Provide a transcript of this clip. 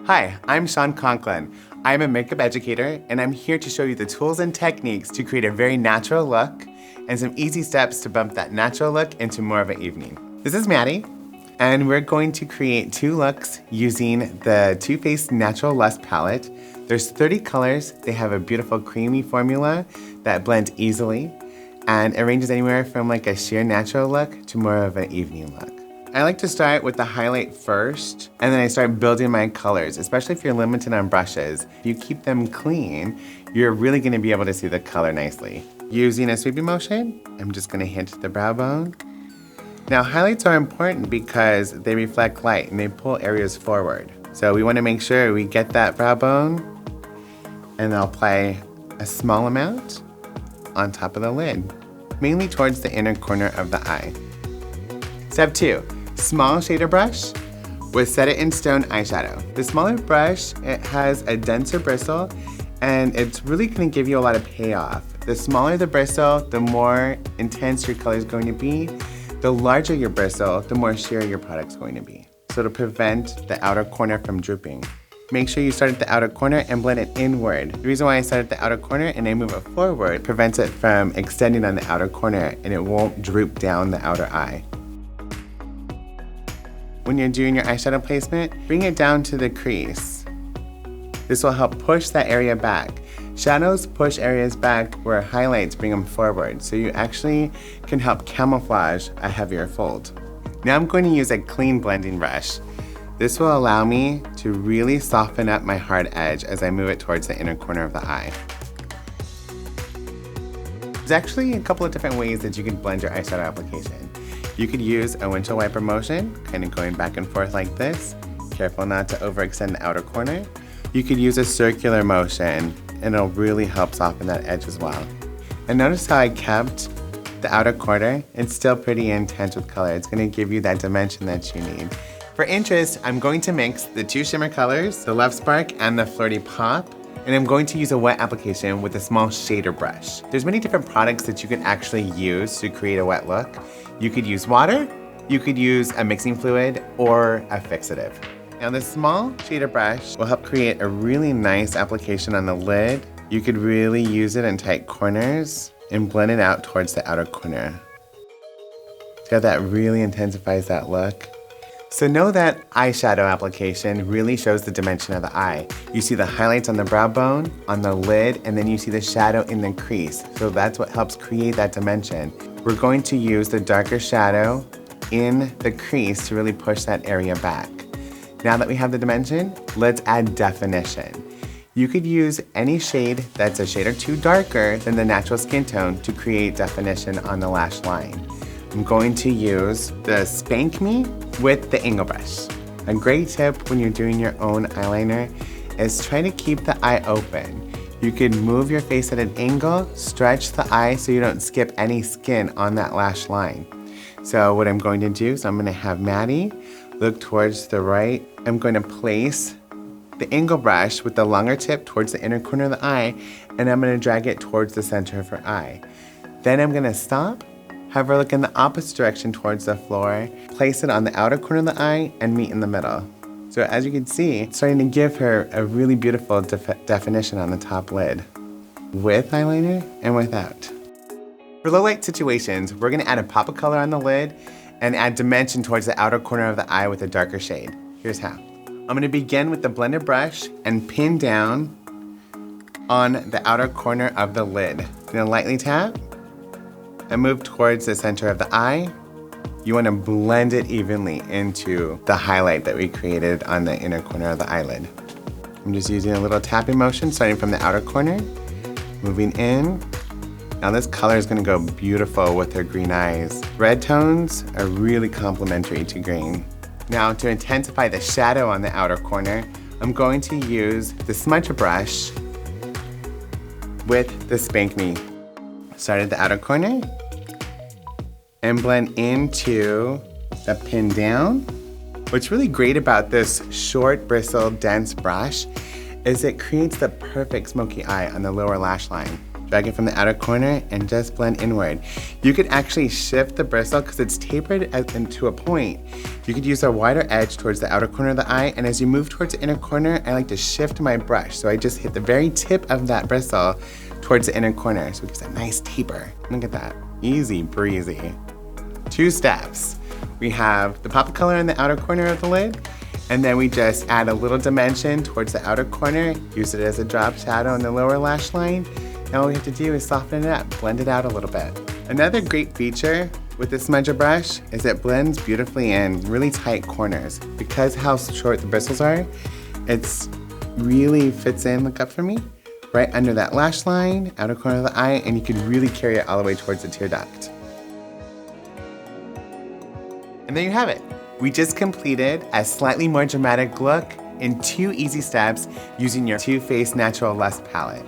Hi, I'm Conklin. I'm a makeup educator, and I'm here to show you the tools and techniques to create a very natural look and some easy steps to bump that natural look into more of an evening. This is Maddie, and we're going to create 2 looks using the Too Faced Natural Lush palette. There's 30 colors. They have a beautiful creamy formula that blends easily, and it ranges anywhere from like a sheer natural look to more of an evening look. I like to start with the highlight first, and then I start building my colors, especially if you're limited on brushes. If you keep them clean, you're really gonna be able to see the color nicely. Using a sweeping motion, I'm just gonna hit the brow bone. Now, highlights are important because they reflect light and they pull areas forward. So we wanna make sure we get that brow bone, and I'll apply a small amount on top of the lid, mainly towards the inner corner of the eye. Step 2. Small shader brush with Set It in Stone eyeshadow. The smaller brush, it has a denser bristle, and it's really gonna give you a lot of payoff. The smaller the bristle, the more intense your color is going to be. The larger your bristle, the more sheer your product's going to be. So to prevent the outer corner from drooping. Make sure you start at the outer corner and blend it inward. The reason why I start at the outer corner and I move it forward prevents it from extending on the outer corner, and it won't droop down the outer eye. When you're doing your eyeshadow placement, bring it down to the crease. This will help push that area back. Shadows push areas back where highlights bring them forward, so you actually can help camouflage a heavier fold. Now I'm going to use a clean blending brush. This will allow me to really soften up my hard edge as I move it towards the inner corner of the eye. There's actually a couple of different ways that you can blend your eyeshadow application. You could use a windshield wiper motion, kind of going back and forth like this. Careful not to overextend the outer corner. You could use a circular motion, and it'll really help soften that edge as well. And notice how I kept the outer corner. It's still pretty intense with color. It's gonna give you that dimension that you need. For interest, I'm going to mix the 2 shimmer colors, the Love Spark and the Flirty Pop, and I'm going to use a wet application with a small shader brush. There's many different products that you can actually use to create a wet look. You could use water, you could use a mixing fluid, or a fixative. Now this small shader brush will help create a really nice application on the lid. You could really use it in tight corners and blend it out towards the outer corner. See how that really intensifies that look? So know that eyeshadow application really shows the dimension of the eye. You see the highlights on the brow bone, on the lid, and then you see the shadow in the crease. So that's what helps create that dimension. We're going to use the darker shadow in the crease to really push that area back. Now that we have the dimension, let's add definition. You could use any shade that's a shade or 2 darker than the natural skin tone to create definition on the lash line. I'm going to use the Spank Me with the angle brush. A great tip when you're doing your own eyeliner is try to keep the eye open. You could move your face at an angle, stretch the eye so you don't skip any skin on that lash line. So what I'm going to do is I'm going to have Maddie look towards the right. I'm going to place the angle brush with the longer tip towards the inner corner of the eye, and I'm going to drag it towards the center of her eye. Then I'm going to stop, have her look in the opposite direction towards the floor, place it on the outer corner of the eye, and meet in the middle. So as you can see, it's starting to give her a really beautiful definition on the top lid, with eyeliner and without. For low light situations, we're gonna add a pop of color on the lid and add dimension towards the outer corner of the eye with a darker shade. Here's how. I'm gonna begin with the blended brush and pin down on the outer corner of the lid. I'm gonna lightly tap and move towards the center of the eye. You want to blend it evenly into the highlight that we created on the inner corner of the eyelid. I'm just using a little tapping motion starting from the outer corner, moving in. Now this color is going to go beautiful with her green eyes. Red tones are really complementary to green. Now to intensify the shadow on the outer corner, I'm going to use the smudge brush with the Spank Me. Start at the outer corner and blend into the pin down. What's really great about this short bristled dense brush is it creates the perfect smoky eye on the lower lash line. Back in from the outer corner and just blend inward. You could actually shift the bristle because it's tapered into a point. You could use a wider edge towards the outer corner of the eye, and as you move towards the inner corner, I like to shift my brush. So I just hit the very tip of that bristle towards the inner corner, so it gives a nice taper. Look at that, easy breezy. 2 steps. We have the pop of color in the outer corner of the lid, and then we just add a little dimension towards the outer corner, use it as a drop shadow in the lower lash line. Now all we have to do is soften it up, blend it out a little bit. Another great feature with this smudger brush is it blends beautifully in really tight corners. Because how short the bristles are, it's really fits in, look up for me, right under that lash line, outer corner of the eye, and you can really carry it all the way towards the tear duct. And there you have it. We just completed a slightly more dramatic look in 2 easy steps using your Too Faced Natural Lush palette.